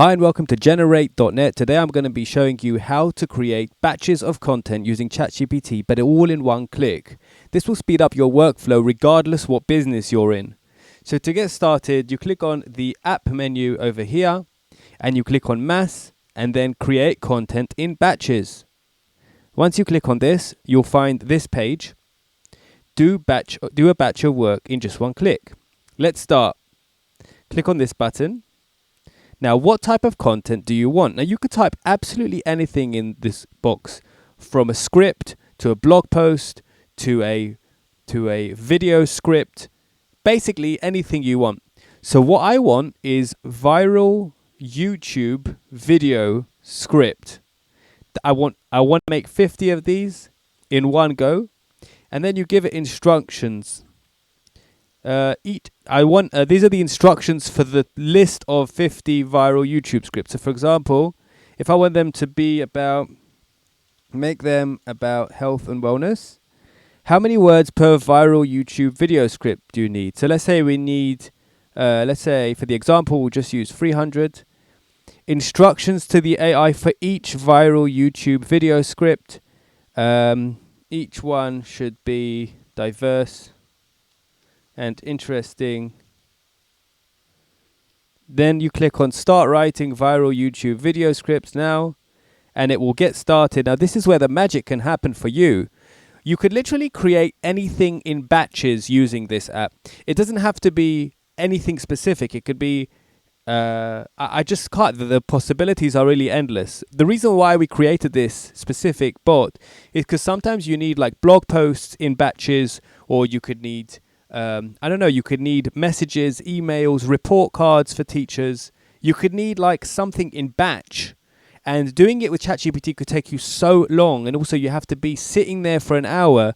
Hi and welcome to Generate.net. Today I'm going to be showing you how to create batches of content using ChatGPT, but all in one click. This will speed up your workflow regardless what business you're in. So to get started, you click on the app menu over here and you click on mass and then create content in batches. Once you click on this, you'll find this page. Do a batch of work in just one click. Let's start. Click on this button. Now, what type of content do you want? Now, you could type absolutely anything in this box, from a script to a blog post to a video script, basically anything you want. So what I want is viral YouTube video script. I want to make 50 of these in one go, and then you give it instructions. These are the instructions for the list of 50 viral YouTube scripts. So for example, if I want them to be make them about health and wellness, how many words per viral YouTube video script do you need? So let's say we need, let's say for the example, we'll just use 300. Instructions to the AI for each viral YouTube video script. Each one should be diverse and interesting. Then you click on start writing viral YouTube video scripts now, and it will get started. Now this is where the magic can happen for you. You could literally create anything in batches using this app. It doesn't have to be anything specific. It could be I just can't. The possibilities are really endless. The reason why we created this specific bot is because sometimes you need like blog posts in batches, or you could need you could need messages, emails, report cards for teachers. You could need like something in batch, and doing it with ChatGPT could take you so long. And also you have to be sitting there for an hour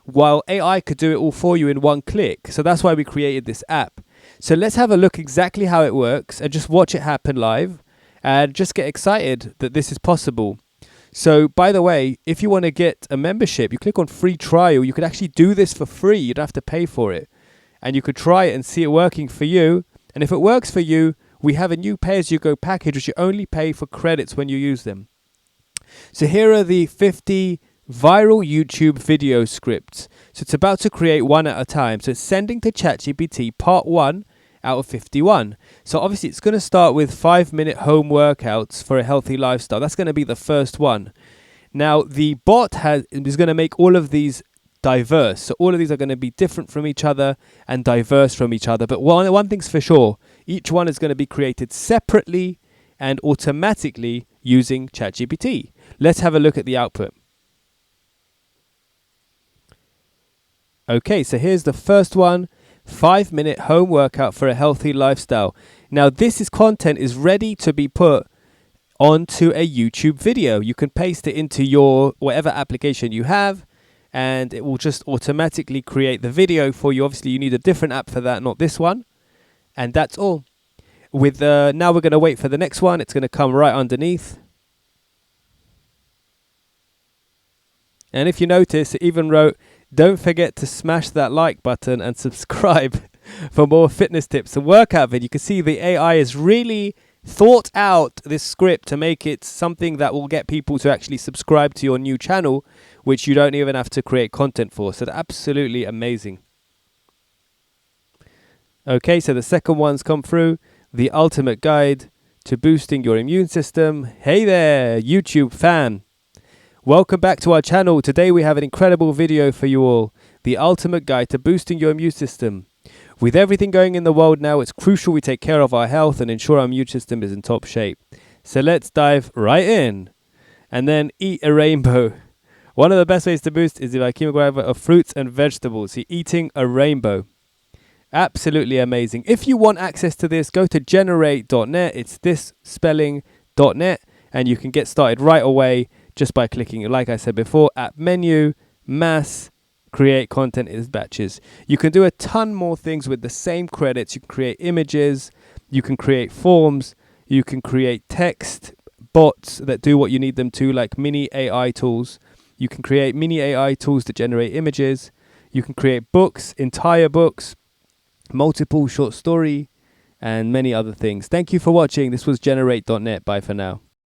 while AI could do it all for you in one click. So that's why we created this app. So let's have a look exactly how it works and just watch it happen live and just get excited that this is possible. So, by the way, if you want to get a membership, you click on free trial. You could actually do this for free. You don't have to pay for it. And you could try it and see it working for you. And if it works for you, we have a new pay-as-you-go package, which you only pay for credits when you use them. So here are the 50 viral YouTube video scripts. So it's about to create one at a time. So it's sending to ChatGPT part 1 out of 51. So obviously it's going to start with 5-minute home workouts for a healthy lifestyle. That's going to be the first one. Now the bot is going to make all of these diverse. So all of these are going to be different from each other and diverse from each other. But one thing's for sure, each one is going to be created separately and automatically using ChatGPT. Let's have a look at the output. Okay, so here's the first one. 5-minute home workout for a healthy lifestyle. Now this content is ready to be put onto a YouTube video. You can paste it into your whatever application you have, and it will just automatically create the video for you. Obviously you need a different app for that, not this one. And that's all. Now we're going to wait for the next one. It's going to come right underneath. And if you notice, it even wrote, don't forget to smash that like button and subscribe for more fitness tips and workout videos. You can see the AI has really thought out this script to make it something that will get people to actually subscribe to your new channel, which you don't even have to create content for. So that's absolutely amazing. Okay, so the second one's come through. The ultimate guide to boosting your immune system. Hey there, YouTube fan. Welcome back to our channel. Today we have an incredible video for you all. The ultimate guide to boosting your immune system. With everything going in the world now, it's crucial we take care of our health and ensure our immune system is in top shape. So let's dive right in. And then eat a rainbow. One of the best ways to boost is by chemograph of fruits and vegetables. So eating a rainbow. Absolutely amazing. If you want access to this, go to generate.net. It's this spelling.net, and you can get started right away just by clicking, like I said before, app menu, mass, create content in batches. You can do a ton more things with the same credits. You can create images, you can create forms, you can create text bots that do what you need them to, like mini AI tools. You can create mini AI tools that generate images. You can create books, entire books, multiple short story and many other things. Thank you for watching. This was generate.net. Bye for now.